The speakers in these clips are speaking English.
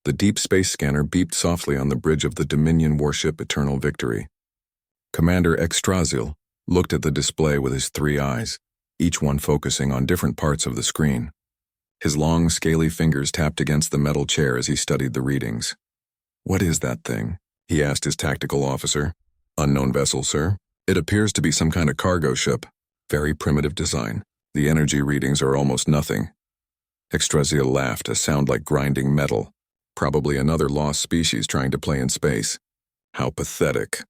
The deep space scanner beeped softly on the bridge of the Dominion warship Eternal Victory. Commander Extrasil looked at the display with his 3 eyes, each one focusing on different parts of the screen. His long, scaly fingers tapped against the metal chair as he studied the readings. "What is that thing?" he asked his tactical officer. "Unknown vessel, sir. It appears to be some kind of cargo ship. Very primitive design. The energy readings are almost nothing." Extrasil laughed, a sound like grinding metal. Probably another lost species trying to play in space. How pathetic.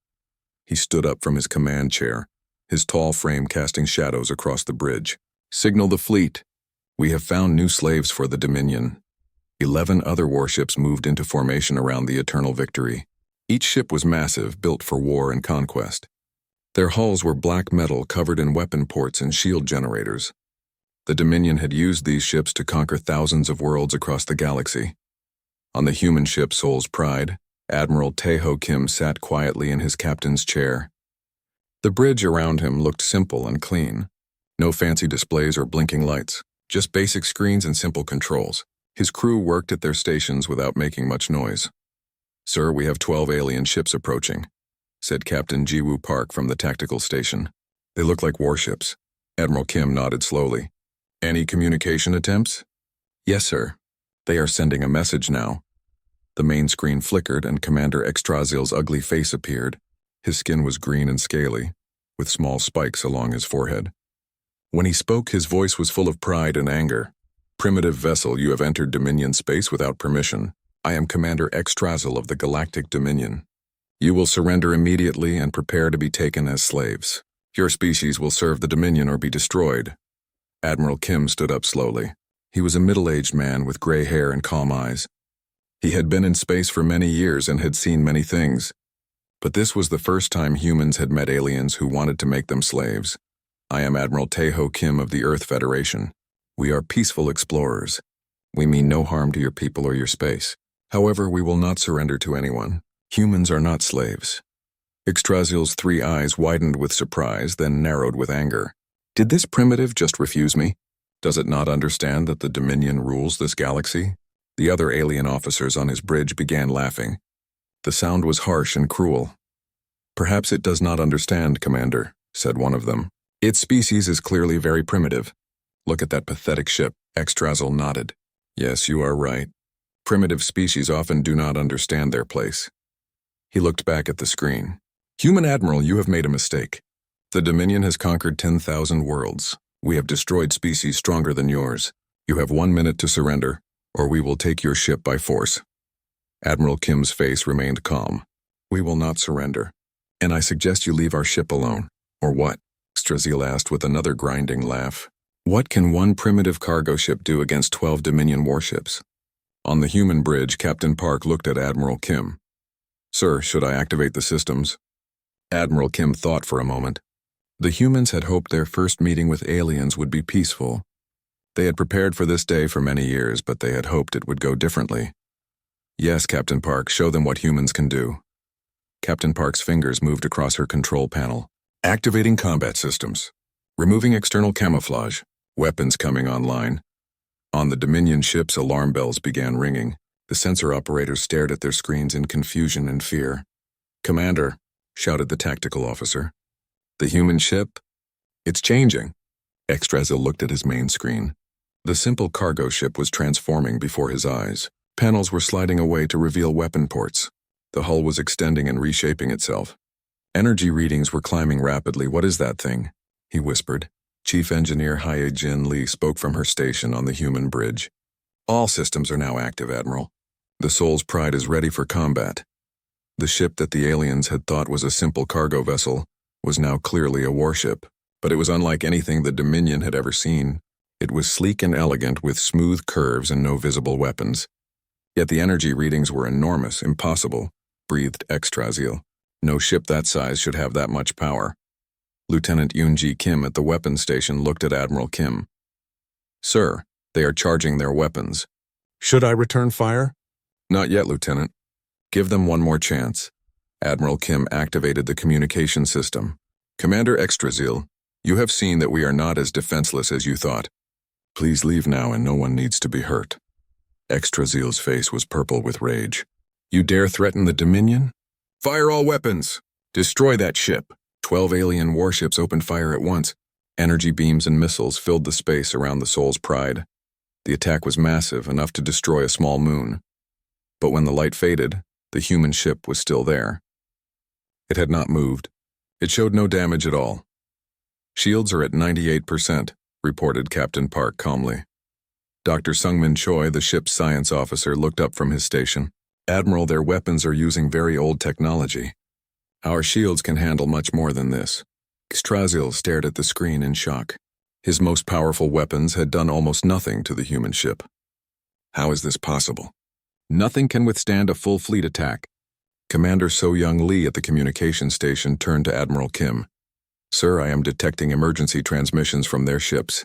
He stood up from his command chair, his tall frame casting shadows across the bridge. "Signal the fleet. We have found new slaves for the Dominion." 11 other warships moved into formation around the Eternal Victory. Each ship was massive, built for war and conquest. Their hulls were black metal covered in weapon ports and shield generators. The Dominion had used these ships to conquer thousands of worlds across the galaxy. On the human ship Soul's Pride, Admiral Taeho Kim sat quietly in his captain's chair. The bridge around him looked simple and clean. No fancy displays or blinking lights, just basic screens and simple controls. His crew worked at their stations without making much noise. "Sir, we have 12 alien ships approaching," said Captain Jiwoo Park from the tactical station. "They look like warships." Admiral Kim nodded slowly. "Any communication attempts?" "Yes, sir. They are sending a message now." The main screen flickered and Commander Extrasil's ugly face appeared. His skin was green and scaly, with small spikes along his forehead. When he spoke, his voice was full of pride and anger. "Primitive vessel, you have entered Dominion space without permission. I am Commander Extrasil of the Galactic Dominion. You will surrender immediately and prepare to be taken as slaves. Your species will serve the Dominion or be destroyed." Admiral Kim stood up slowly. He was a middle-aged man with gray hair and calm eyes. He had been in space for many years and had seen many things. But this was the first time humans had met aliens who wanted to make them slaves. "I am Admiral Taeho Kim of the Earth Federation. We are peaceful explorers. We mean no harm to your people or your space. However, we will not surrender to anyone. Humans are not slaves." Extrasil's 3 eyes widened with surprise, then narrowed with anger. Did this primitive just refuse me? Does it not understand that the Dominion rules this galaxy? The other alien officers on his bridge began laughing. The sound was harsh and cruel. "Perhaps it does not understand, Commander," said one of them. "Its species is clearly very primitive. Look at that pathetic ship." Extrasil nodded. "Yes, you are right. Primitive species often do not understand their place." He looked back at the screen. "Human Admiral, you have made a mistake. The Dominion has conquered 10,000 worlds. We have destroyed species stronger than yours. You have 1 minute to surrender, or we will take your ship by force." Admiral Kim's face remained calm. "We will not surrender. And I suggest you leave our ship alone." "Or what?" Extrasil asked with another grinding laugh. "What can one primitive cargo ship do against 12 Dominion warships?" On the human bridge, Captain Park looked at Admiral Kim. "Sir, should I activate the systems?" Admiral Kim thought for a moment. The humans had hoped their first meeting with aliens would be peaceful. They had prepared for this day for many years, but they had hoped it would go differently. "Yes, Captain Park, show them what humans can do." Captain Park's fingers moved across her control panel. "Activating combat systems. Removing external camouflage. Weapons coming online." On the Dominion ships, alarm bells began ringing. The sensor operators stared at their screens in confusion and fear. "Commander," shouted the tactical officer. "The human ship? It's changing." Extrasil looked at his main screen. The simple cargo ship was transforming before his eyes. Panels were sliding away to reveal weapon ports. The hull was extending and reshaping itself. Energy readings were climbing rapidly. "What is that thing?" he whispered. Chief Engineer Hye-Jin Lee spoke from her station on the human bridge. "All systems are now active, Admiral. The Soul's Pride is ready for combat." The ship that the aliens had thought was a simple cargo vessel was now clearly a warship, but it was unlike anything the Dominion had ever seen. It was sleek and elegant with smooth curves and no visible weapons. Yet the energy readings were enormous, impossible, breathed Extrasil. No ship that size should have that much power. Lieutenant Yoon-ji Kim at the weapons station looked at Admiral Kim. "Sir, they are charging their weapons." "Should I return fire?" "Not yet, Lieutenant. Give them one more chance." Admiral Kim activated the communication system. "Commander Extrasil, you have seen that we are not as defenseless as you thought. Please leave now and no one needs to be hurt." Extraziel's face was purple with rage. You dare threaten the Dominion? Fire all weapons! Destroy that ship! 12 alien warships opened fire at once. Energy beams and missiles filled the space around the Soul's Pride. The attack was massive, enough to destroy a small moon. But when the light faded, the human ship was still there. It had not moved. It showed no damage at all. Shields are at 98%, reported Captain Park calmly. Dr. Sungmin Choi, the ship's science officer, looked up from his station. Admiral, their weapons are using very old technology. Our shields can handle much more than this. Extraziel stared at the screen in shock. His most powerful weapons had done almost nothing to the human ship. How is this possible? Nothing can withstand a full fleet attack. Commander So-Young Lee at the communication station turned to Admiral Kim. Sir, I am detecting emergency transmissions from their ships.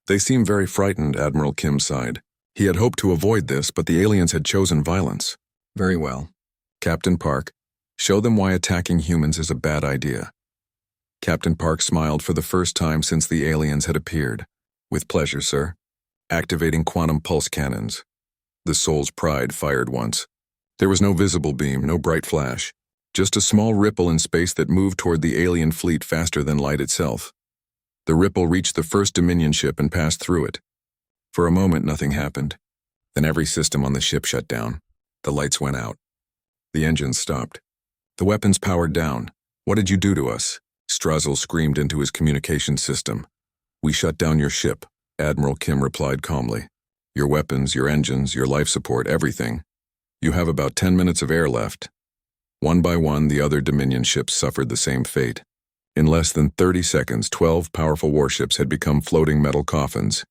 They seem very frightened, Admiral Kim sighed. He had hoped to avoid this, but the aliens had chosen violence. Very well. Captain Park, show them why attacking humans is a bad idea. Captain Park smiled for the first time since the aliens had appeared. With pleasure, sir. Activating quantum pulse cannons. The Soul's Pride fired once. There was no visible beam, no bright flash. Just a small ripple in space that moved toward the alien fleet faster than light itself. The ripple reached the first Dominion ship and passed through it. For a moment, nothing happened. Then every system on the ship shut down. The lights went out. The engines stopped. The weapons powered down. What did you do to us? Strazel screamed into his communication system. We shut down your ship, Admiral Kim replied calmly. Your weapons, your engines, your life support, everything. You have about 10 minutes of air left. One by one, the other Dominion ships suffered the same fate. In less than 30 seconds, 12 powerful warships had become floating metal coffins.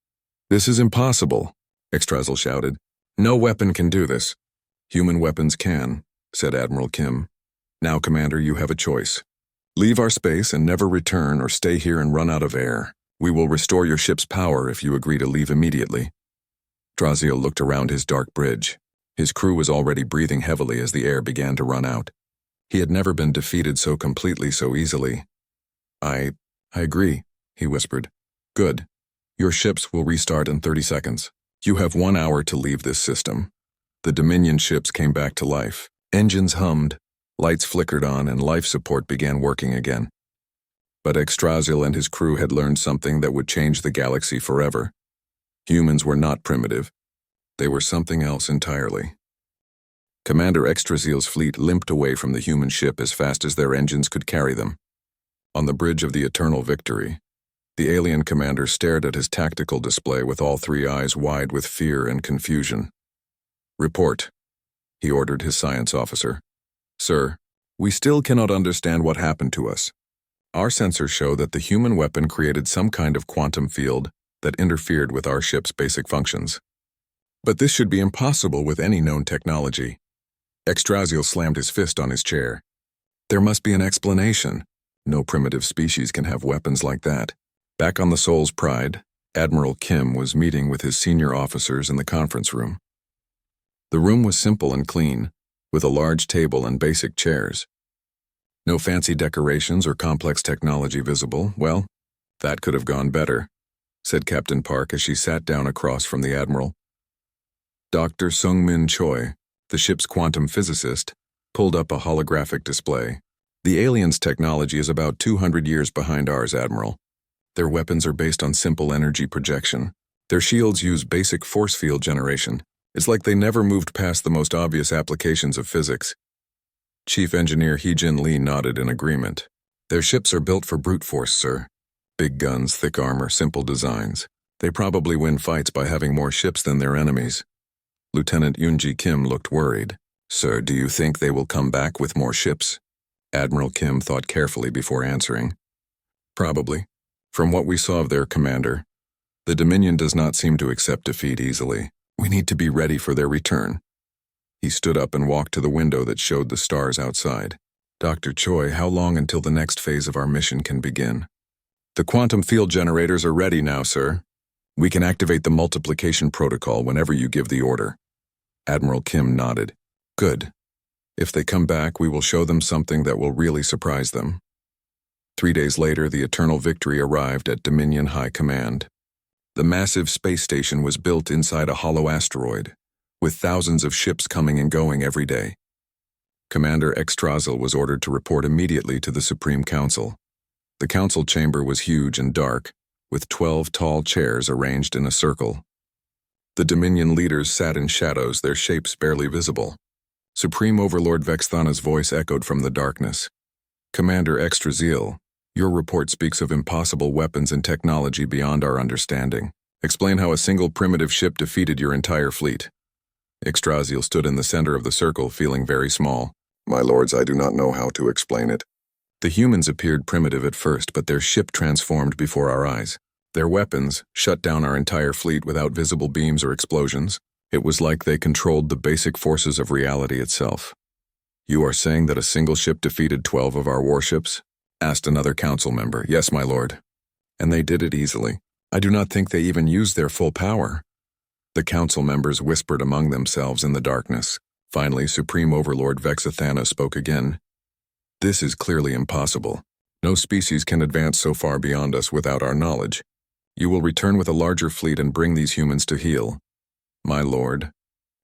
This is impossible, Extrazel shouted. No weapon can do this. Human weapons can, said Admiral Kim. Now, Commander, you have a choice. Leave our space and never return, or stay here and run out of air. We will restore your ship's power if you agree to leave immediately. Draziel looked around his dark bridge. His crew was already breathing heavily as the air began to run out. He had never been defeated so completely, so easily. I agree, he whispered. Good. Your ships will restart in 30 seconds. You have 1 hour to leave this system. The Dominion ships came back to life. Engines hummed, lights flickered on, and life support began working again. But Extraziel and his crew had learned something that would change the galaxy forever. Humans were not primitive. They were something else entirely. Commander Extraziel's fleet limped away from the human ship as fast as their engines could carry them. On the bridge of the Eternal Victory, the alien commander stared at his tactical display with all three eyes wide with fear and confusion. Report, he ordered his science officer. Sir, we still cannot understand what happened to us. Our sensors show that the human weapon created some kind of quantum field that interfered with our ship's basic functions. But this should be impossible with any known technology. Extraziel slammed his fist on his chair. There must be an explanation. No primitive species can have weapons like that. Back on the Soul's Pride, Admiral Kim was meeting with his senior officers in the conference room. The room was simple and clean, with a large table and basic chairs. No fancy decorations or complex technology visible. Well, that could have gone better, said Captain Park as she sat down across from the Admiral. Dr. Sungmin Choi, the ship's quantum physicist, pulled up a holographic display. The aliens' technology is about 200 years behind ours, Admiral. Their weapons are based on simple energy projection. Their shields use basic force field generation. It's like they never moved past the most obvious applications of physics. Chief Engineer Hee-Jin Lee nodded in agreement. Their ships are built for brute force, sir. Big guns, thick armor, simple designs. They probably win fights by having more ships than their enemies. Lieutenant Yoonji Kim looked worried. Sir, do you think they will come back with more ships? Admiral Kim thought carefully before answering. Probably. From what we saw of their commander, the Dominion does not seem to accept defeat easily. We need to be ready for their return. He stood up and walked to the window that showed the stars outside. Dr. Choi, how long until the next phase of our mission can begin? The quantum field generators are ready now, sir. We can activate the multiplication protocol whenever you give the order. Admiral Kim nodded. Good. If they come back, we will show them something that will really surprise them. 3 days later, the Eternal Victory arrived at Dominion High Command. The massive space station was built inside a hollow asteroid, with thousands of ships coming and going every day. Commander Extrasil was ordered to report immediately to the Supreme Council. The council chamber was huge and dark, with 12 tall chairs arranged in a circle. The Dominion leaders sat in shadows, their shapes barely visible. Supreme Overlord Vexthana's voice echoed from the darkness. Commander Extrasil, your report speaks of impossible weapons and technology beyond our understanding. Explain how a single primitive ship defeated your entire fleet. Extrasil stood in the center of the circle, feeling very small. My lords, I do not know how to explain it. The humans appeared primitive at first, but their ship transformed before our eyes. Their weapons shut down our entire fleet without visible beams or explosions. It was like they controlled the basic forces of reality itself. You are saying that a single ship defeated 12 of our warships? Asked another council member. Yes, my lord. And they did it easily. I do not think they even used their full power. The council members whispered among themselves in the darkness. Finally, Supreme Overlord Vexathana spoke again. This is clearly impossible. No species can advance so far beyond us without our knowledge. You will return with a larger fleet and bring these humans to heel. My lord,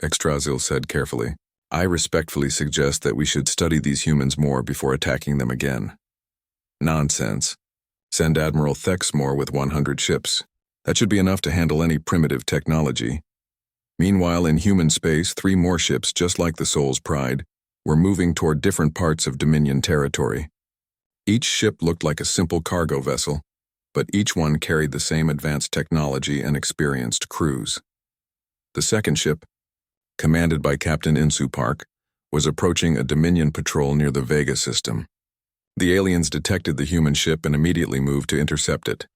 Extrasil said carefully, I respectfully suggest that we should study these humans more before attacking them again. Nonsense. Send Admiral Thexmore with 100 ships. That should be enough to handle any primitive technology. Meanwhile, in human space, 3 more ships, just like the Soul's Pride, were moving toward different parts of Dominion territory. Each ship looked like a simple cargo vessel, but each one carried the same advanced technology and experienced crews. The second ship, commanded by Captain Insu Park, was approaching a Dominion patrol near the Vega system. The aliens detected the human ship and immediately moved to intercept it.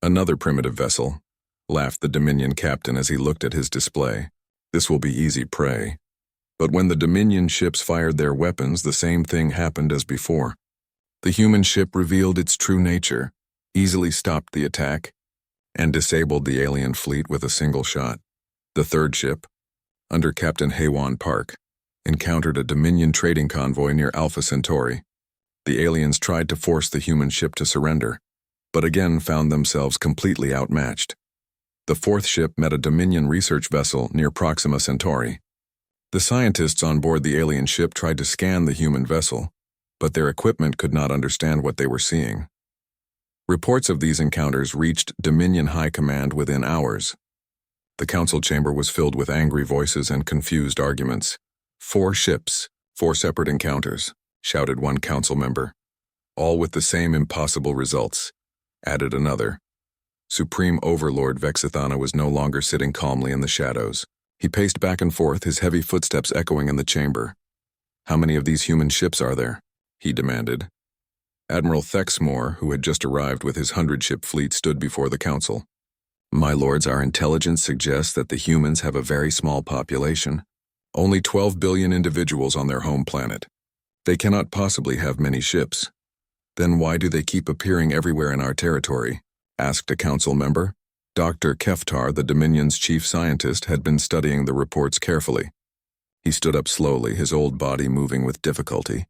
Another primitive vessel, laughed the Dominion captain as he looked at his display. This will be easy prey. But when the Dominion ships fired their weapons, the same thing happened as before. The human ship revealed its true nature, easily stopped the attack, and disabled the alien fleet with a single shot. The third ship, under Captain Haywan Park, encountered a Dominion trading convoy near Alpha Centauri. The aliens tried to force the human ship to surrender, but again found themselves completely outmatched. The fourth ship met a Dominion research vessel near Proxima Centauri. The scientists on board the alien ship tried to scan the human vessel, but their equipment could not understand what they were seeing. Reports of these encounters reached Dominion High Command within hours. The council chamber was filled with angry voices and confused arguments. 4 ships, 4 separate encounters, shouted one council member. All with the same impossible results, added another. Supreme Overlord Vexathana was no longer sitting calmly in the shadows. He paced back and forth, his heavy footsteps echoing in the chamber. How many of these human ships are there? He demanded. Admiral Thexmore, who had just arrived with his 100-ship fleet, stood before the council. My lords, our intelligence suggests that the humans have a very small population. Only 12 billion individuals on their home planet. They cannot possibly have many ships. Then why do they keep appearing everywhere in our territory? Asked a council member. Dr. Keftar, the Dominion's chief scientist, had been studying the reports carefully. He stood up slowly, his old body moving with difficulty.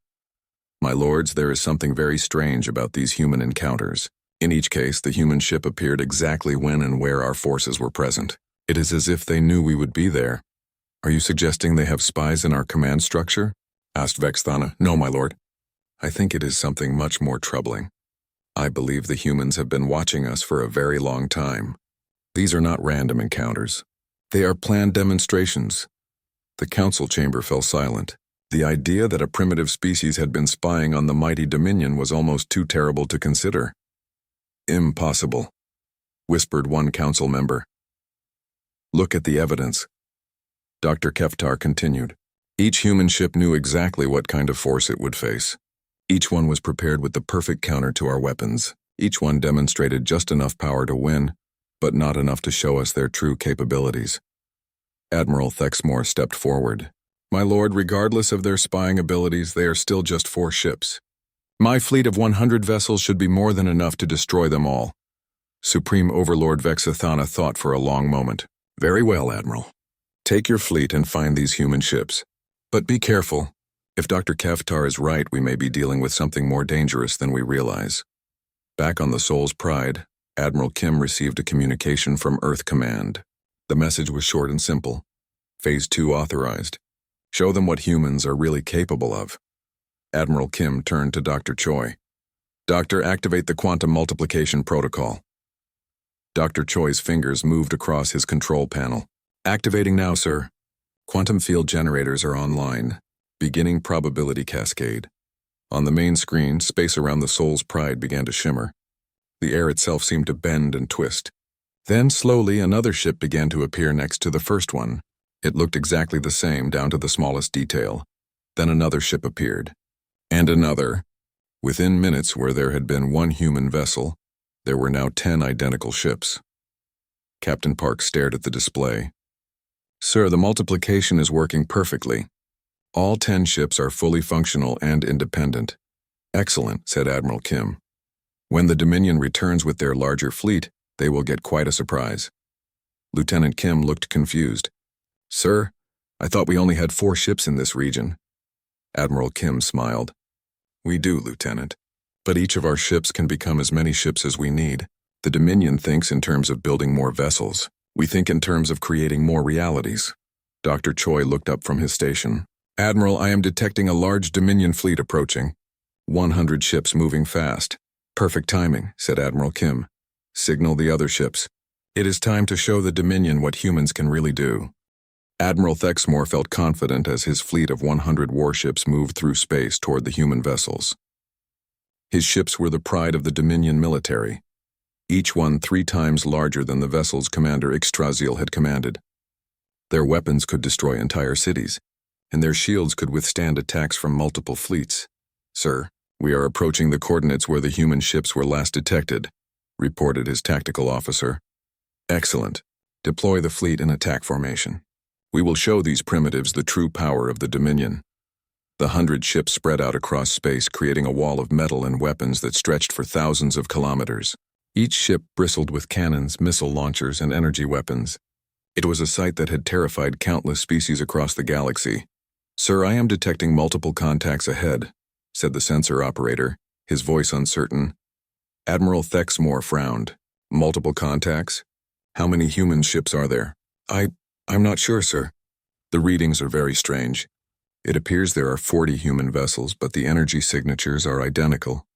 My lords, there is something very strange about these human encounters. In each case, the human ship appeared exactly when and where our forces were present. It is as if they knew we would be there. Are you suggesting they have spies in our command structure? Asked Vexthana. No, my lord. I think it is something much more troubling. I believe the humans have been watching us for a very long time. These are not random encounters. They are planned demonstrations. The council chamber fell silent. The idea that a primitive species had been spying on the mighty Dominion was almost too terrible to consider. Impossible, whispered one council member. Look at the evidence. Dr. Keftar continued. Each human ship knew exactly what kind of force it would face. Each one was prepared with the perfect counter to our weapons. Each one demonstrated just enough power to win, but not enough to show us their true capabilities. Admiral Thexmore stepped forward. My lord, regardless of their spying abilities, they are still just 4 ships. My fleet of 100 vessels should be more than enough to destroy them all. Supreme Overlord Vexathana thought for a long moment. Very well, Admiral. Take your fleet and find these human ships. But be careful. If Dr. Keftar is right, we may be dealing with something more dangerous than we realize. Back on the Soul's Pride, Admiral Kim received a communication from Earth Command. The message was short and simple. Phase 2 authorized. Show them what humans are really capable of. Admiral Kim turned to Dr. Choi. Doctor, activate the quantum multiplication protocol. Dr. Choi's fingers moved across his control panel. Activating now, sir. Quantum field generators are online. Beginning probability cascade. On the main screen, space around the Soul's Pride began to shimmer. The air itself seemed to bend and twist. Then, slowly, another ship began to appear next to the first one. It looked exactly the same, down to the smallest detail. Then another ship appeared. And another. Within minutes, where there had been one human vessel, there were now 10 identical ships. Captain Park stared at the display. Sir, the multiplication is working perfectly. All 10 ships are fully functional and independent. Excellent, said Admiral Kim. When the Dominion returns with their larger fleet, they will get quite a surprise. Lieutenant Kim looked confused. Sir, I thought we only had 4 ships in this region. Admiral Kim smiled. We do, Lieutenant. But each of our ships can become as many ships as we need. The Dominion thinks in terms of building more vessels. We think in terms of creating more realities. Dr. Choi looked up from his station. Admiral, I am detecting a large Dominion fleet approaching. 100 ships moving fast. Perfect timing, said Admiral Kim. Signal the other ships. It is time to show the Dominion what humans can really do. Admiral Thexmore felt confident as his fleet of 100 warships moved through space toward the human vessels. His ships were the pride of the Dominion military, each one 3 times larger than the vessels Commander Yggdrasil had commanded. Their weapons could destroy entire cities, and their shields could withstand attacks from multiple fleets. Sir, we are approaching the coordinates where the human ships were last detected, reported his tactical officer. Excellent. Deploy the fleet in attack formation. We will show these primitives the true power of the Dominion. The 100 ships spread out across space, creating a wall of metal and weapons that stretched for thousands of kilometers. Each ship bristled with cannons, missile launchers, and energy weapons. It was a sight that had terrified countless species across the galaxy. Sir, I am detecting multiple contacts ahead, said the sensor operator, his voice uncertain. Admiral Thexmore frowned. Multiple contacts? How many human ships are there? I'm not sure, sir. The readings are very strange. It appears there are 40 human vessels, but the energy signatures are identical.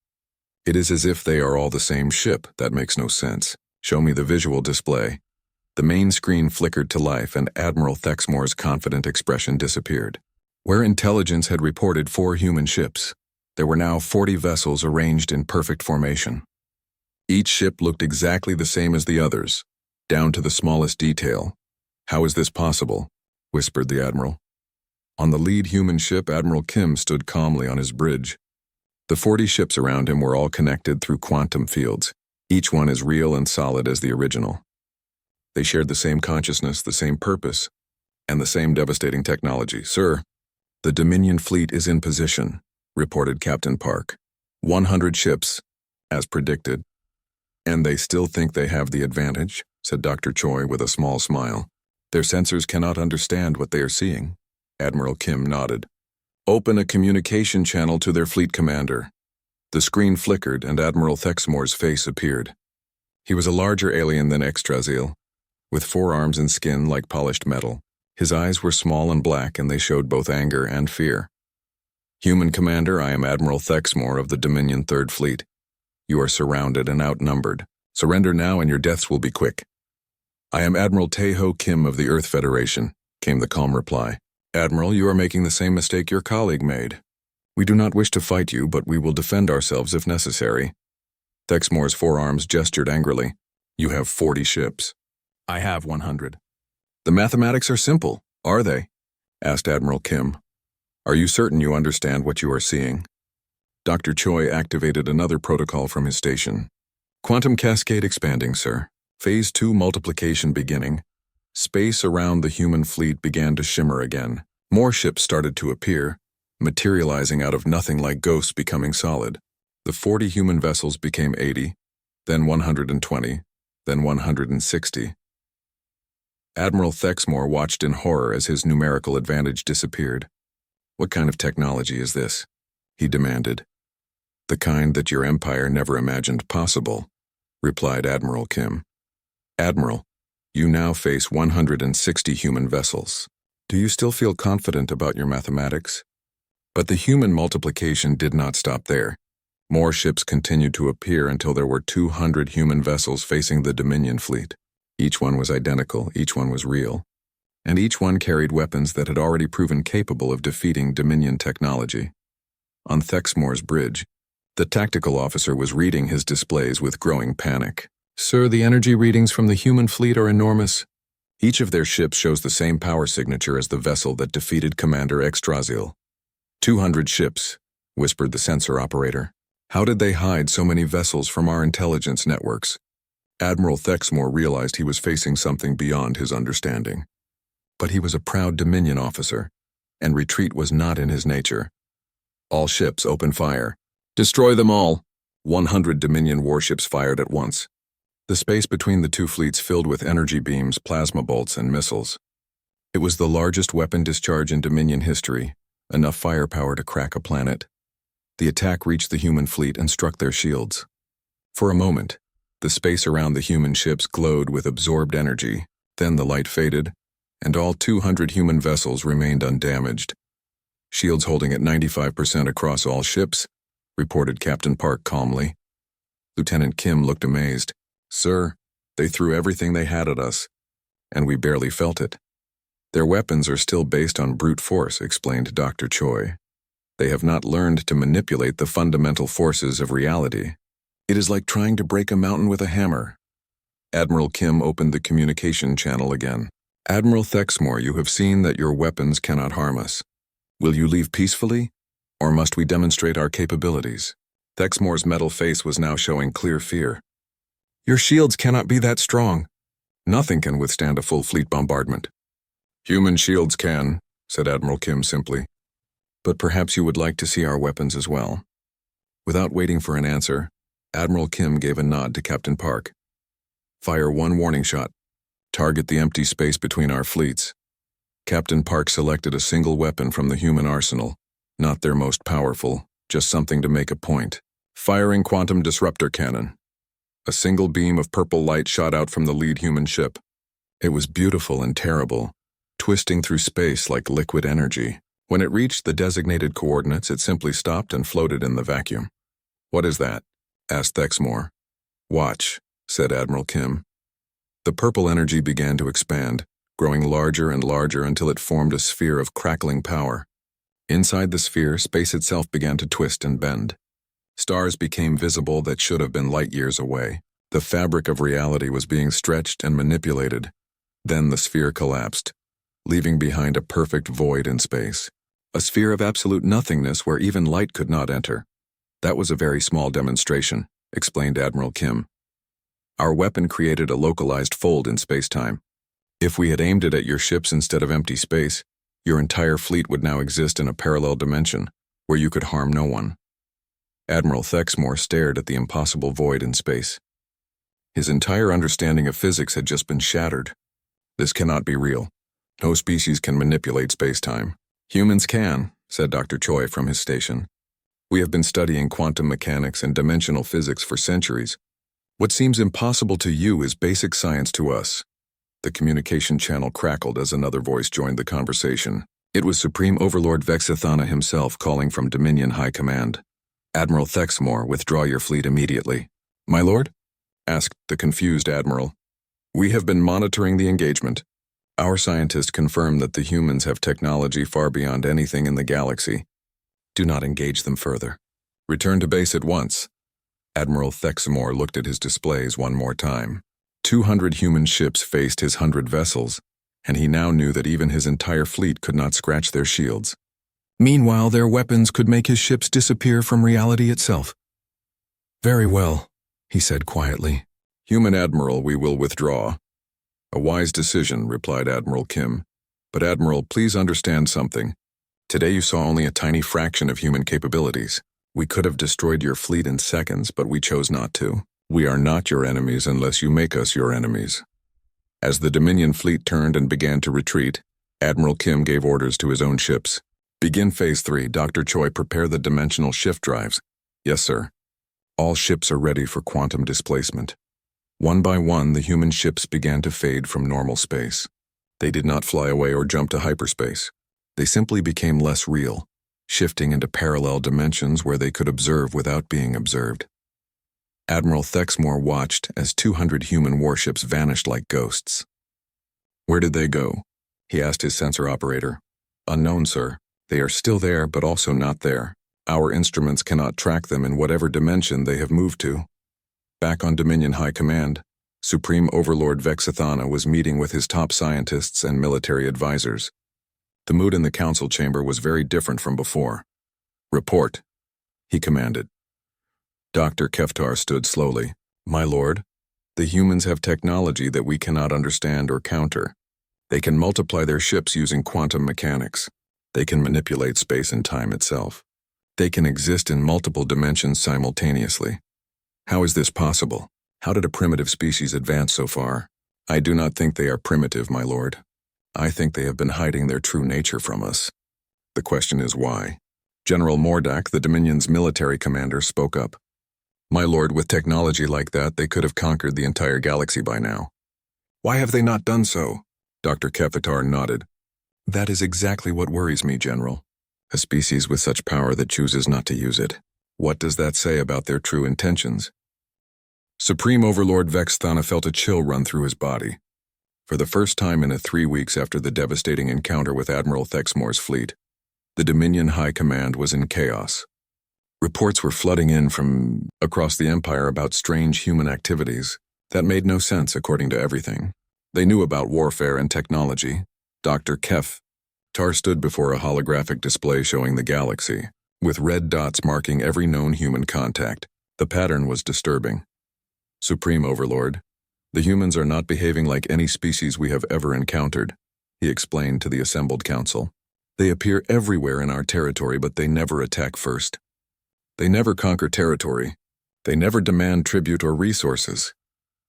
It is as if they are all the same ship. That makes no sense. Show me the visual display. The main screen flickered to life, and Admiral Thexmore's confident expression disappeared. Where intelligence had reported 4 human ships, there were now 40 vessels arranged in perfect formation. Each ship looked exactly the same as the others, down to the smallest detail. How is this possible? Whispered the Admiral. On the lead human ship, Admiral Kim stood calmly on his bridge. The 40 ships around him were all connected through quantum fields, each one as real and solid as the original. They shared the same consciousness, the same purpose, and the same devastating technology. Sir, the Dominion fleet is in position, reported Captain Park. 100 ships, as predicted. And they still think they have the advantage, said Dr. Choi with a small smile. Their sensors cannot understand what they are seeing. Admiral Kim nodded. Open a communication channel to their fleet commander. The screen flickered and Admiral Thexmore's face appeared. He was a larger alien than Yggdrasil, with 4 arms and skin like polished metal. His eyes were small and black, and they showed both anger and fear. Human Commander, I am Admiral Thexmore of the Dominion 3rd Fleet. You are surrounded and outnumbered. Surrender now and your deaths will be quick. I am Admiral Taeho Kim of the Earth Federation, came the calm reply. Admiral, you are making the same mistake your colleague made. We do not wish to fight you, but we will defend ourselves if necessary. Thexmore's forearms gestured angrily. You have 40 ships. I have 100. The mathematics are simple, are they? Asked Admiral Kim. Are you certain you understand what you are seeing? Dr. Choi activated another protocol from his station. Quantum cascade expanding, sir. Phase 2 multiplication beginning. Space around the human fleet began to shimmer again. More ships started to appear, materializing out of nothing like ghosts becoming solid. The 40 human vessels became 80, then 120, then 160. Admiral Thexmore watched in horror as his numerical advantage disappeared. What kind of technology is this? He demanded. The kind that your empire never imagined possible, replied Admiral Kim. Admiral, you now face 160 human vessels. Do you still feel confident about your mathematics? But the human multiplication did not stop there. More ships continued to appear until there were 200 human vessels facing the Dominion fleet. Each one was identical, each one was real, and each one carried weapons that had already proven capable of defeating Dominion technology. On Thexmoor's bridge, the tactical officer was reading his displays with growing panic. "Sir, the energy readings from the human fleet are enormous." Each of their ships shows the same power signature as the vessel that defeated Commander Extrasil. 200 ships, whispered the sensor operator. How did they hide so many vessels from our intelligence networks? Admiral Thexmoor realized he was facing something beyond his understanding. But he was a proud Dominion officer, and retreat was not in his nature. All ships open fire. Destroy them all. 100 Dominion warships fired at once. The space between the two fleets filled with energy beams, plasma bolts, and missiles. It was the largest weapon discharge in Dominion history, enough firepower to crack a planet. The attack reached the human fleet and struck their shields. For a moment, the space around the human ships glowed with absorbed energy. Then the light faded, and all 200 human vessels remained undamaged. Shields holding at 95% across all ships, reported Captain Park calmly. Lieutenant Kim looked amazed. "Sir, they threw everything they had at us, and we barely felt it." "Their weapons are still based on brute force," explained Dr. Choi. "They have not learned to manipulate the fundamental forces of reality. It is like trying to break a mountain with a hammer." Admiral Kim opened the communication channel again. "Admiral Thexmoor, you have seen that your weapons cannot harm us. Will you leave peacefully, or must we demonstrate our capabilities?" Thexmoor's metal face was now showing clear fear. "Your shields cannot be that strong. Nothing can withstand a full fleet bombardment." "Human shields can," said Admiral Kim simply. "But perhaps you would like to see our weapons as well." Without waiting for an answer, Admiral Kim gave a nod to Captain Park. "Fire one warning shot. Target the empty space between our fleets." Captain Park selected a single weapon from the human arsenal, not their most powerful, just something to make a point. "Firing quantum disruptor cannon." A single beam of purple light shot out from the lead human ship. It was beautiful and terrible, twisting through space like liquid energy. When it reached the designated coordinates, it simply stopped and floated in the vacuum. "What is that?" asked Thexmoor. "Watch," said Admiral Kim. The purple energy began to expand, growing larger and larger until it formed a sphere of crackling power. Inside the sphere, space itself began to twist and bend. Stars became visible that should have been light years away. The fabric of reality was being stretched and manipulated. Then the sphere collapsed, leaving behind a perfect void in space. A sphere of absolute nothingness where even light could not enter. "That was a very small demonstration," explained Admiral Kim. "Our weapon created a localized fold in space-time. If we had aimed it at your ships instead of empty space, your entire fleet would now exist in a parallel dimension, where you could harm no one." Admiral Thexmoor stared at the impossible void in space. His entire understanding of physics had just been shattered. "This cannot be real. No species can manipulate space-time." "Humans can," said Dr. Choi from his station. "We have been studying quantum mechanics and dimensional physics for centuries. What seems impossible to you is basic science to us." The communication channel crackled as another voice joined the conversation. It was Supreme Overlord Vexithana himself calling from Dominion High Command. "Admiral Thexmoor, withdraw your fleet immediately." "My lord?" asked the confused admiral. "We have been monitoring the engagement. Our scientists confirm that the humans have technology far beyond anything in the galaxy. Do not engage them further. Return to base at once." Admiral Thexmoor looked at his displays one more time. 200 human ships faced his 100 vessels, and he now knew that even his entire fleet could not scratch their shields. Meanwhile, their weapons could make his ships disappear from reality itself. "Very well," he said quietly. "Human Admiral, we will withdraw." "A wise decision," replied Admiral Kim. "But Admiral, please understand something. Today you saw only a tiny fraction of human capabilities. We could have destroyed your fleet in seconds, but we chose not to. We are not your enemies unless you make us your enemies." As the Dominion fleet turned and began to retreat, Admiral Kim gave orders to his own ships. "Begin Phase 3. Dr. Choi, prepare the dimensional shift drives." "Yes, sir." All ships are ready for quantum displacement. One by one, the human ships began to fade from normal space. They did not fly away or jump to hyperspace. They simply became less real, shifting into parallel dimensions where they could observe without being observed. Admiral Thexmore watched as 200 human warships vanished like ghosts. "Where did they go?" he asked his sensor operator. "Unknown, sir. They are still there, but also not there. Our instruments cannot track them in whatever dimension they have moved to." Back on Dominion High Command, Supreme Overlord Vexathana was meeting with his top scientists and military advisors. The mood in the council chamber was very different from before. "Report," he commanded. Dr. Keftar stood slowly. "My lord, the humans have technology that we cannot understand or counter. They can multiply their ships using quantum mechanics. They can manipulate space and time itself. They can exist in multiple dimensions simultaneously. How is this possible? How did a primitive species advance so far? I do not think they are primitive, my lord. I think they have been hiding their true nature from us. The question is why?" General Mordak, the Dominion's military commander, spoke up. "My lord, with technology like that, they could have conquered the entire galaxy by now." "Why have they not done so?" Dr. Keftar nodded. "That is exactly what worries me, General. A species with such power that chooses not to use it. What does that say about their true intentions?" Supreme Overlord Vexathana felt a chill run through his body. For the first time in 3 weeks after the devastating encounter with Admiral Thexmore's fleet, the Dominion High Command was in chaos. Reports were flooding in from across the Empire about strange human activities that made no sense according to everything. They knew about warfare and technology. Dr. Keftar stood before a holographic display showing the galaxy, with red dots marking every known human contact. The pattern was disturbing. "Supreme Overlord, the humans are not behaving like any species we have ever encountered," he explained to the assembled council. "They appear everywhere in our territory, but they never attack first. They never conquer territory. They never demand tribute or resources."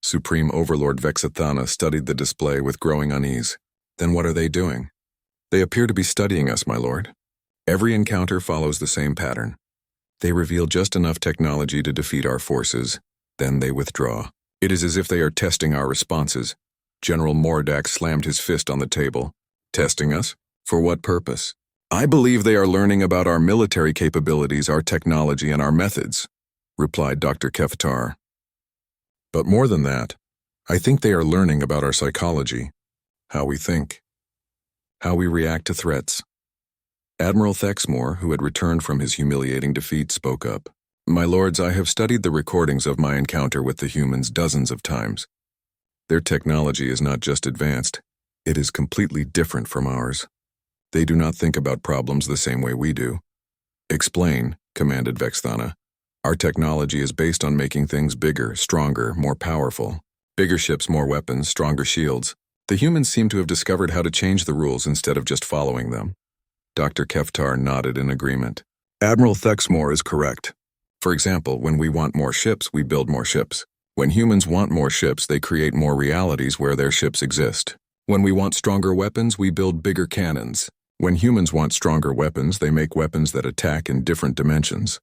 Supreme Overlord Vexathana studied the display with growing unease. "Then what are they doing?" "They appear to be studying us, my lord. Every encounter follows the same pattern. They reveal just enough technology to defeat our forces, then they withdraw. It is as if they are testing our responses." General Mordak slammed his fist on the table. "Testing us? For what purpose?" "I believe they are learning about our military capabilities, our technology, and our methods," replied Dr. Keftar. "But more than that, I think they are learning about our psychology, how we think, how we react to threats." Admiral Thexmore, who had returned from his humiliating defeat, spoke up. "My lords, I have studied the recordings of my encounter with the humans dozens of times. Their technology is not just advanced, it is completely different from ours. They do not think about problems the same way we do." "Explain," commanded Vexathana. "Our technology is based on making things bigger, stronger, more powerful. Bigger ships, more weapons, stronger shields. The humans seem to have discovered how to change the rules instead of just following them." Dr. Keftar nodded in agreement. "Admiral Thexmore is correct. For example, when we want more ships, we build more ships. When humans want more ships, they create more realities where their ships exist. When we want stronger weapons, we build bigger cannons. When humans want stronger weapons, they make weapons that attack in different dimensions."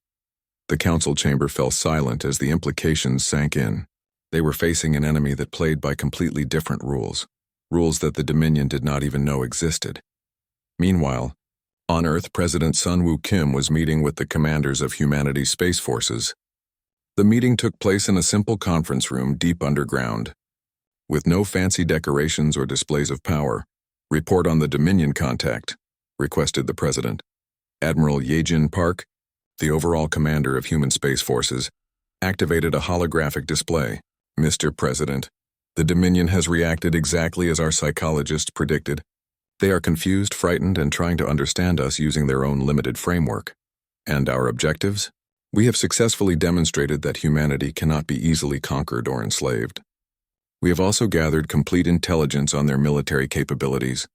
The council chamber fell silent as the implications sank in. They were facing an enemy that played by completely different rules, rules that the Dominion did not even know existed. Meanwhile, on Earth, President Sun Woo Kim was meeting with the commanders of humanity's space forces. The meeting took place in a simple conference room deep underground. "With no fancy decorations or displays of power, report on the Dominion contact," requested the president. Admiral Yejin Park, the overall commander of human space forces, activated a holographic display. "Mr. President, the Dominion has reacted exactly as our psychologists predicted. They are confused, frightened, and trying to understand us using their own limited framework. And our objectives? We have successfully demonstrated that humanity cannot be easily conquered or enslaved. We have also gathered complete intelligence on their military capabilities,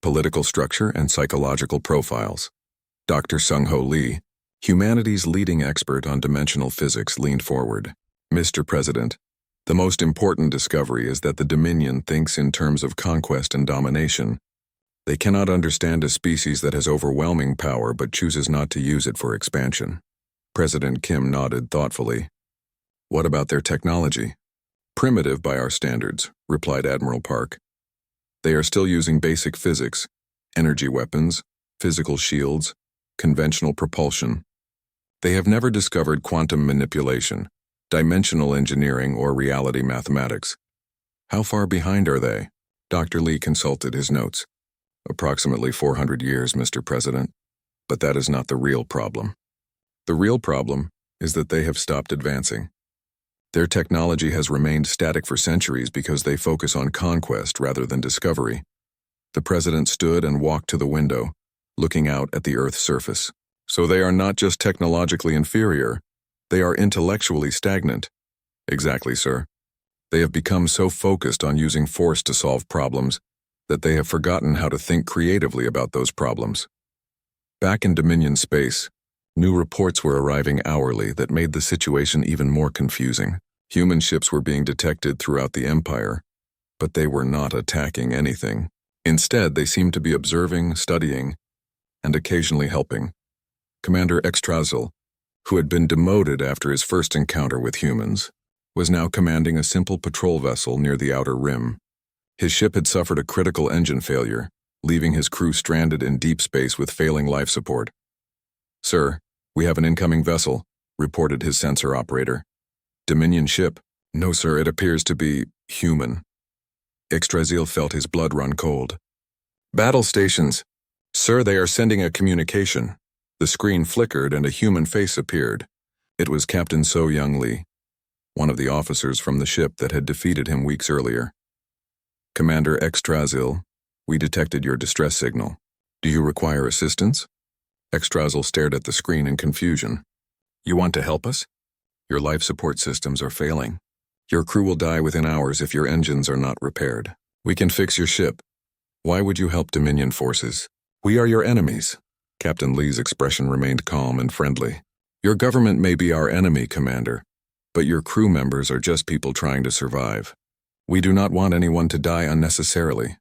political structure, and psychological profiles." Dr. Sung-Ho Lee, humanity's leading expert on dimensional physics, leaned forward. "Mr. President, the most important discovery is that the Dominion thinks in terms of conquest and domination. They cannot understand a species that has overwhelming power but chooses not to use it for expansion." President Kim nodded thoughtfully. "What about their technology?" "Primitive by our standards," replied Admiral Park. They are still using basic physics, energy weapons, physical shields, conventional propulsion. They have never discovered quantum manipulation, dimensional engineering, or reality mathematics. How far behind are they? Dr. Lee consulted his notes. Approximately 400 years, Mr. President. But that is not the real problem. The real problem is that they have stopped advancing. Their technology has remained static for centuries because they focus on conquest rather than discovery. The president stood and walked to the window, looking out at the Earth's surface. So they are not just technologically inferior, they are intellectually stagnant. Exactly, sir. They have become so focused on using force to solve problems that they have forgotten how to think creatively about those problems. Back in Dominion space, new reports were arriving hourly that made the situation even more confusing. Human ships were being detected throughout the Empire, but they were not attacking anything. Instead, they seemed to be observing, studying, and occasionally helping. Commander Extrazel, who had been demoted after his first encounter with humans, was now commanding a simple patrol vessel near the outer rim. His ship had suffered a critical engine failure, leaving his crew stranded in deep space with failing life support. "Sir, we have an incoming vessel," reported his sensor operator. "Dominion ship." "No, sir, it appears to be human." Extrazel felt his blood run cold. "Battle stations. Sir, they are sending a communication." The screen flickered and a human face appeared. It was Captain So Young Lee, one of the officers from the ship that had defeated him weeks earlier. "Commander Extrazel, we detected your distress signal. Do you require assistance?" Extrazel stared at the screen in confusion. "You want to help us? Your life support systems are failing. Your crew will die within hours if your engines are not repaired. We can fix your ship. Why would you help Dominion forces? We are your enemies." Captain Lee's expression remained calm and friendly. "Your government may be our enemy, Commander, but your crew members are just people trying to survive. We do not want anyone to die unnecessarily."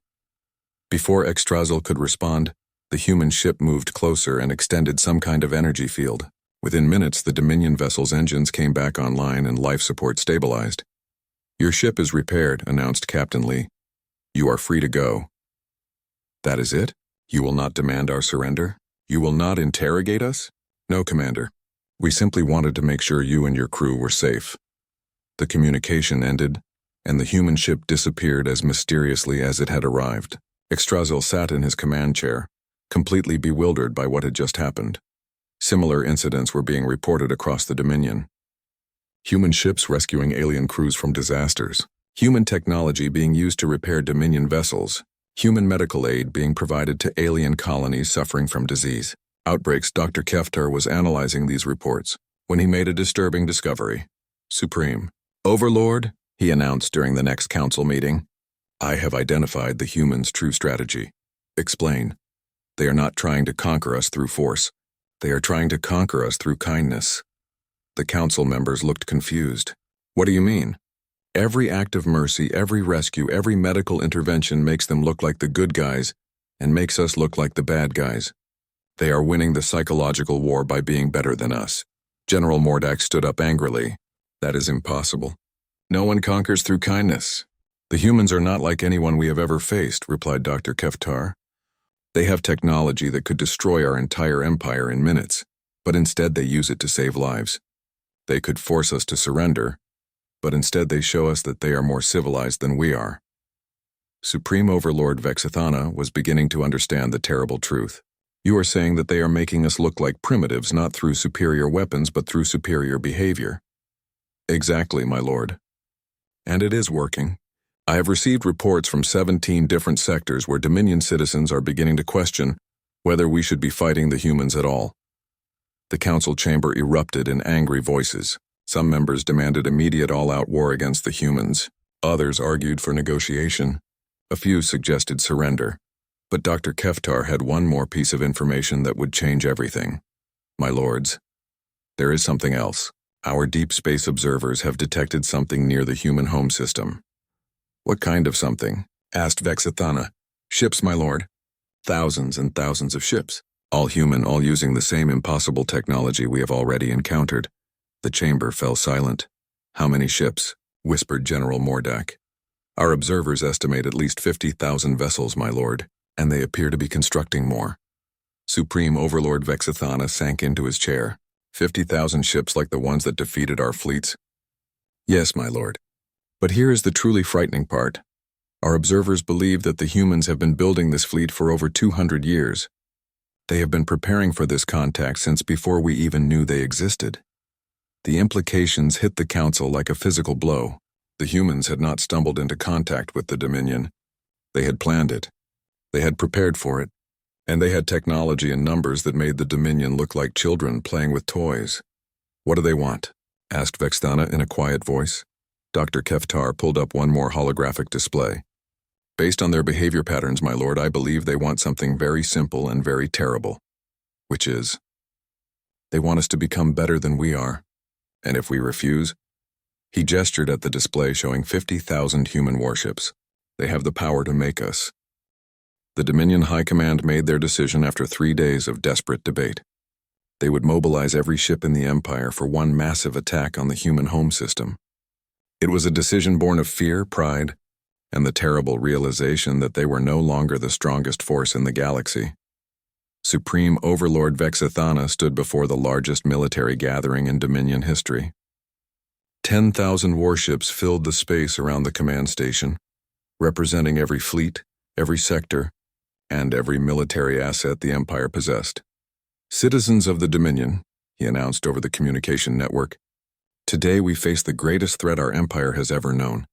Before Extrazel could respond, the human ship moved closer and extended some kind of energy field. Within minutes, the Dominion vessel's engines came back online and life support stabilized. "Your ship is repaired," announced Captain Lee. "You are free to go." "That is it? You will not demand our surrender? You will not interrogate us?" "No, Commander. We simply wanted to make sure you and your crew were safe." The communication ended, and the human ship disappeared as mysteriously as it had arrived. Extrazel sat in his command chair, completely bewildered by what had just happened. Similar incidents were being reported across the Dominion. Human ships rescuing alien crews from disasters. Human technology being used to repair Dominion vessels. Human medical aid being provided to alien colonies suffering from disease. Outbreaks. Dr. Keftar was analyzing these reports when he made a disturbing discovery. "Supreme Overlord," he announced during the next council meeting, "I have identified the humans' true strategy." "Explain." "They are not trying to conquer us through force. They are trying to conquer us through kindness." The council members looked confused. "What do you mean?" "Every act of mercy, every rescue, every medical intervention makes them look like the good guys and makes us look like the bad guys. They are winning the psychological war by being better than us." General Mordak stood up angrily. "That is impossible. No one conquers through kindness." "The humans are not like anyone we have ever faced," replied Dr. Keftar. "They have technology that could destroy our entire empire in minutes, but instead they use it to save lives. They could force us to surrender, but instead they show us that they are more civilized than we are." Supreme Overlord Vexithana was beginning to understand the terrible truth. "You are saying that they are making us look like primitives not through superior weapons but through superior behavior." "Exactly, my lord. And it is working. I have received reports from 17 different sectors where Dominion citizens are beginning to question whether we should be fighting the humans at all." The council chamber erupted in angry voices. Some members demanded immediate all-out war against the humans. Others argued for negotiation. A few suggested surrender. But Dr. Keftar had one more piece of information that would change everything. "My lords, there is something else. Our deep space observers have detected something near the human home system." "What kind of something?" asked Vexithana. "Ships, my lord. Thousands and thousands of ships. All human, all using the same impossible technology we have already encountered." The chamber fell silent. "How many ships?" whispered General Mordak. Our observers estimate at least 50,000 vessels, my lord, and they appear to be constructing more. Supreme Overlord Vexathana sank into his chair. 50,000 ships like the ones that defeated our fleets? Yes, my lord. But here is the truly frightening part. Our observers believe that the humans have been building this fleet for over 200 years. They have been preparing for this contact since before we even knew they existed. The implications hit the Council like a physical blow. The humans had not stumbled into contact with the Dominion. They had planned it. They had prepared for it. And they had technology and numbers that made the Dominion look like children playing with toys. What do they want? Asked Vexthana in a quiet voice. Dr. Keftar pulled up one more holographic display. Based on their behavior patterns, my lord, I believe they want something very simple and very terrible. Which is, they want us to become better than we are. And if we refuse? He gestured at the display showing 50,000 human warships. They have the power to make us. The Dominion High Command made their decision after 3 days of desperate debate. They would mobilize every ship in the Empire for one massive attack on the human home system. It was a decision born of fear, pride, and the terrible realization that they were no longer the strongest force in the galaxy. Supreme Overlord Vexathana stood before the largest military gathering in Dominion history. 10,000 warships filled the space around the command station, representing every fleet, every sector, and every military asset the Empire possessed. Citizens of the Dominion, he announced over the communication network, today we face the greatest threat our Empire has ever known.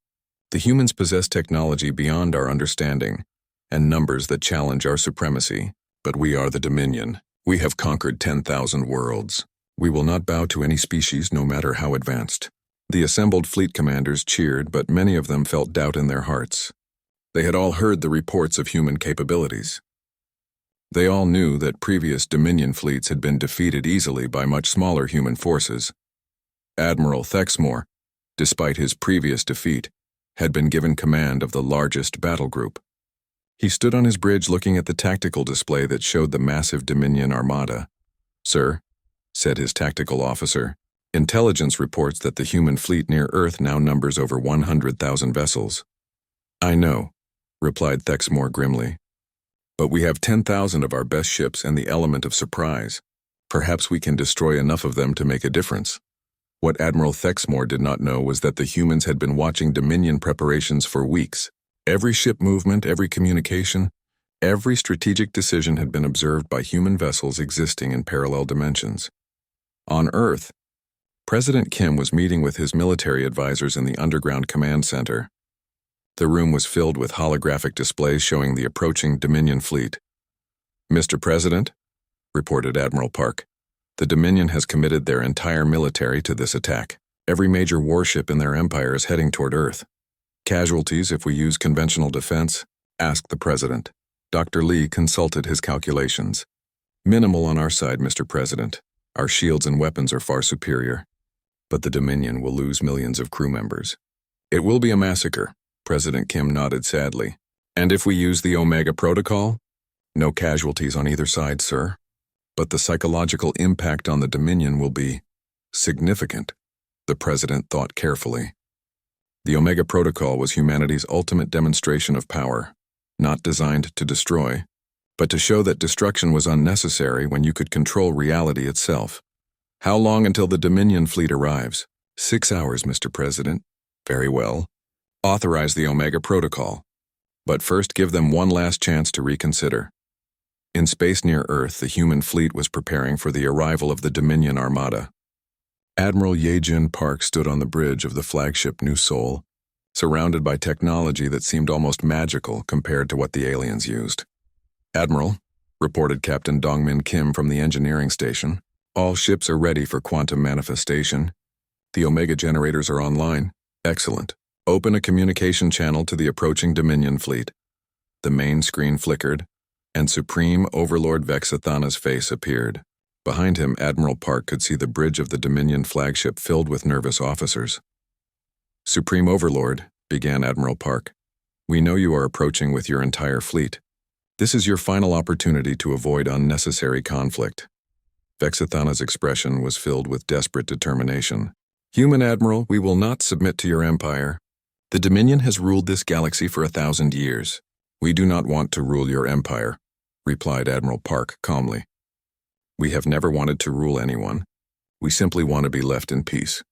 The humans possess technology beyond our understanding, and numbers that challenge our supremacy. But we are the Dominion. We have conquered 10,000 worlds. We will not bow to any species, no matter how advanced. The assembled fleet commanders cheered, but many of them felt doubt in their hearts. They had all heard the reports of human capabilities. They all knew that previous Dominion fleets had been defeated easily by much smaller human forces. Admiral Thexmore, despite his previous defeat, had been given command of the largest battle group. He stood on his bridge looking at the tactical display that showed the massive Dominion armada. Sir, said his tactical officer, intelligence reports that the human fleet near Earth now numbers over 100,000 vessels. I know, replied Thexmore grimly. But we have 10,000 of our best ships and the element of surprise. Perhaps we can destroy enough of them to make a difference. What Admiral Thexmore did not know was that the humans had been watching Dominion preparations for weeks. Every ship movement, every communication, every strategic decision had been observed by human vessels existing in parallel dimensions. On Earth, President Kim was meeting with his military advisors in the underground command center. The room was filled with holographic displays showing the approaching Dominion fleet. Mr. President, reported Admiral Park, the Dominion has committed their entire military to this attack. Every major warship in their empire is heading toward Earth. Casualties if we use conventional defense? Asked the President. Dr. Lee consulted his calculations. Minimal on our side, Mr. President. Our shields and weapons are far superior. But the Dominion will lose millions of crew members. It will be a massacre, President Kim nodded sadly. And if we use the Omega Protocol? No casualties on either side, sir. But the psychological impact on the Dominion will be significant, the President thought carefully. The Omega Protocol was humanity's ultimate demonstration of power, not designed to destroy, but to show that destruction was unnecessary when you could control reality itself. How long until the Dominion fleet arrives? 6 hours, Mr. President. Very well. Authorize the Omega Protocol. But first give them one last chance to reconsider. In space near Earth, the human fleet was preparing for the arrival of the Dominion Armada. Admiral Yejin Park stood on the bridge of the flagship New Seoul, surrounded by technology that seemed almost magical compared to what the aliens used. Admiral, reported Captain Dongmin Kim from the engineering station, all ships are ready for quantum manifestation. The Omega generators are online. Excellent. Open a communication channel to the approaching Dominion fleet. The main screen flickered, and Supreme Overlord Vexathana's face appeared. Behind him, Admiral Park could see the bridge of the Dominion flagship filled with nervous officers. Supreme Overlord, began Admiral Park, we know you are approaching with your entire fleet. This is your final opportunity to avoid unnecessary conflict. Vexathana's expression was filled with desperate determination. Human Admiral, we will not submit to your empire. The Dominion has ruled this galaxy for 1,000 years. We do not want to rule your empire, replied Admiral Park calmly. We have never wanted to rule anyone. We simply want to be left in peace.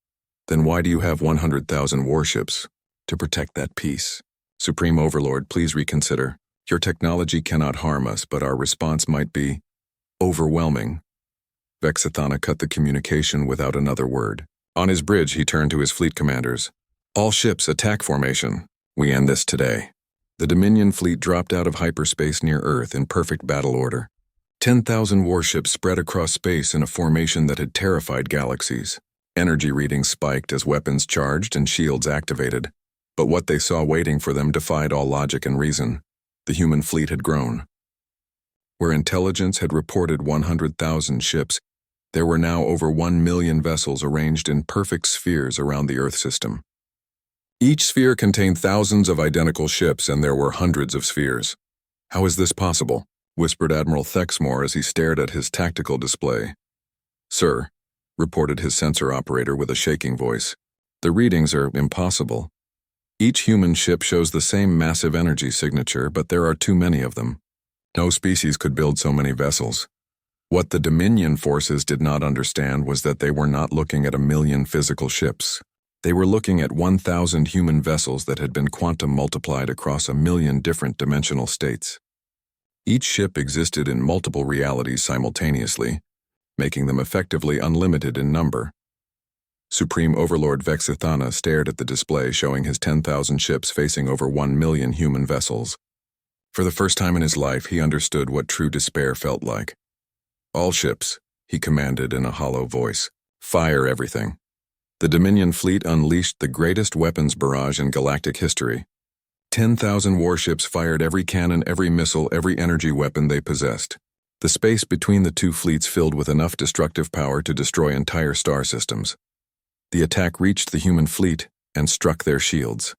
Then why do you have 100,000 warships? To protect that peace. Supreme Overlord, please reconsider. Your technology cannot harm us, but our response might be overwhelming. Vexithana cut the communication without another word. On his bridge, he turned to his fleet commanders. All ships, attack formation. We end this today. The Dominion fleet dropped out of hyperspace near Earth in perfect battle order. 10,000 warships spread across space in a formation that had terrified galaxies. Energy readings spiked as weapons charged and shields activated. But what they saw waiting for them defied all logic and reason. The human fleet had grown. Where intelligence had reported 100,000 ships, there were now over 1 million vessels arranged in perfect spheres around the Earth system. Each sphere contained thousands of identical ships, and there were hundreds of spheres. How is this possible? Whispered Admiral Thexmore as he stared at his tactical display. Sir, reported his sensor operator with a shaking voice, the readings are impossible. Each human ship shows the same massive energy signature, but there are too many of them. No species could build so many vessels. What the Dominion forces did not understand was that they were not looking at 1 million physical ships. They were looking at 1,000 human vessels that had been quantum multiplied across 1 million different dimensional states. Each ship existed in multiple realities simultaneously, making them effectively unlimited in number. Supreme Overlord Vexithana stared at the display showing his 10,000 ships facing over 1 million human vessels. For the first time in his life, he understood what true despair felt like. All ships, he commanded in a hollow voice, fire everything. The Dominion fleet unleashed the greatest weapons barrage in galactic history. 10,000 warships fired every cannon, every missile, every energy weapon they possessed. The space between the two fleets filled with enough destructive power to destroy entire star systems. The attack reached the human fleet and struck their shields.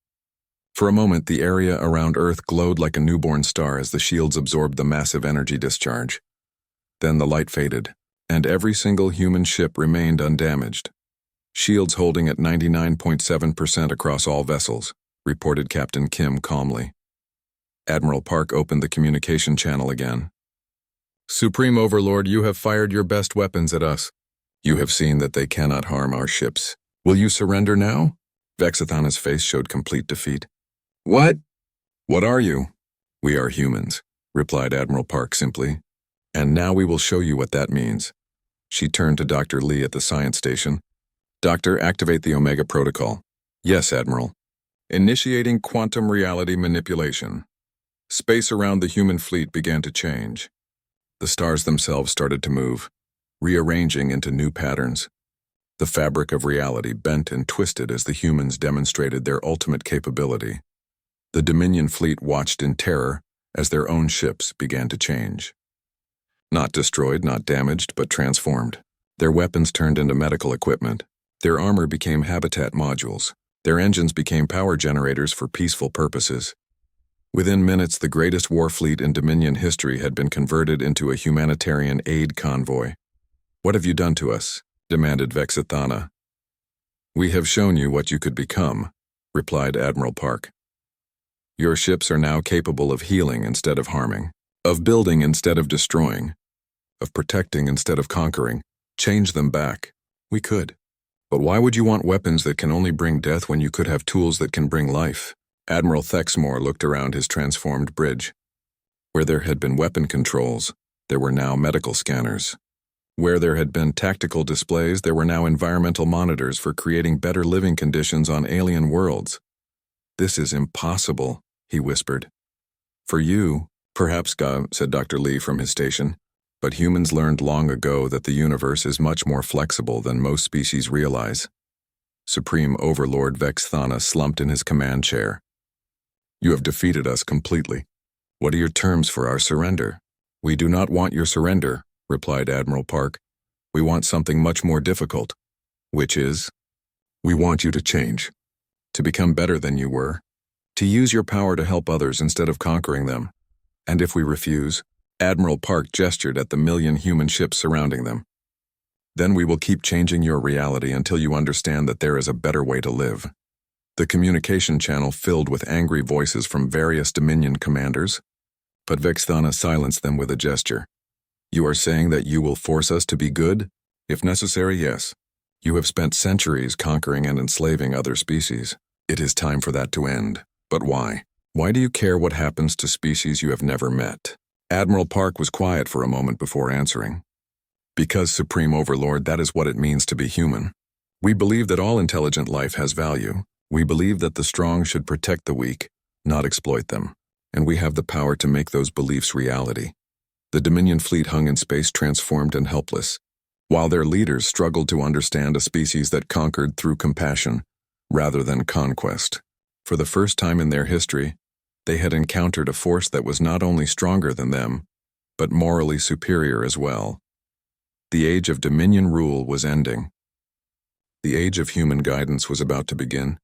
For a moment, the area around Earth glowed like a newborn star as the shields absorbed the massive energy discharge. Then the light faded, and every single human ship remained undamaged. Shields holding at 99.7% across all vessels, reported Captain Kim calmly. Admiral Park opened the communication channel again. Supreme Overlord, you have fired your best weapons at us. You have seen that they cannot harm our ships. Will you surrender now? Vexithana's face showed complete defeat. What? What are you? We are humans, replied Admiral Park simply. And now we will show you what that means. She turned to Dr. Lee at the science station. Doctor, activate the Omega Protocol. Yes, Admiral. Initiating quantum reality manipulation. Space around the human fleet began to change. The stars themselves started to move, rearranging into new patterns. The fabric of reality bent and twisted as the humans demonstrated their ultimate capability. The Dominion fleet watched in terror as their own ships began to change. Not destroyed, not damaged, but transformed. Their weapons turned into medical equipment. Their armor became habitat modules. Their engines became power generators for peaceful purposes. Within minutes, the greatest war fleet in Dominion history had been converted into a humanitarian aid convoy. What have you done to us? Demanded Vexithana. We have shown you what you could become, replied Admiral Park. Your ships are now capable of healing instead of harming, of building instead of destroying, of protecting instead of conquering. Change them back. We could. But why would you want weapons that can only bring death when you could have tools that can bring life? Admiral Thexmore looked around his transformed bridge. Where there had been weapon controls, there were now medical scanners. Where there had been tactical displays, there were now environmental monitors for creating better living conditions on alien worlds. This is impossible, he whispered. For you, perhaps, said Dr. Lee from his station, but humans learned long ago that the universe is much more flexible than most species realize. Supreme Overlord Vexithana slumped in his command chair. You have defeated us completely. What are your terms for our surrender? We do not want your surrender, replied Admiral Park. We want something much more difficult. Which is? We want you to change. To become better than you were. To use your power to help others instead of conquering them. And if we refuse, Admiral Park gestured at the 1 million human ships surrounding them. Then we will keep changing your reality until you understand that there is a better way to live. the communication channel filled with angry voices from various Dominion commanders. But Vexthana silenced them with a gesture. You are saying that you will force us to be good? If necessary, yes. You have spent centuries conquering and enslaving other species. It is time for that to end. But why? Why do you care what happens to species you have never met? Admiral Park was quiet for a moment before answering. Because, Supreme Overlord, that is what it means to be human. We believe that all intelligent life has value. We believe that the strong should protect the weak, not exploit them. And we have the power to make those beliefs reality. The Dominion fleet hung in space, transformed and helpless, while their leaders struggled to understand a species that conquered through compassion rather than conquest. For the first time in their history, they had encountered a force that was not only stronger than them, but morally superior as well. The age of Dominion rule was ending. The age of human guidance was about to begin.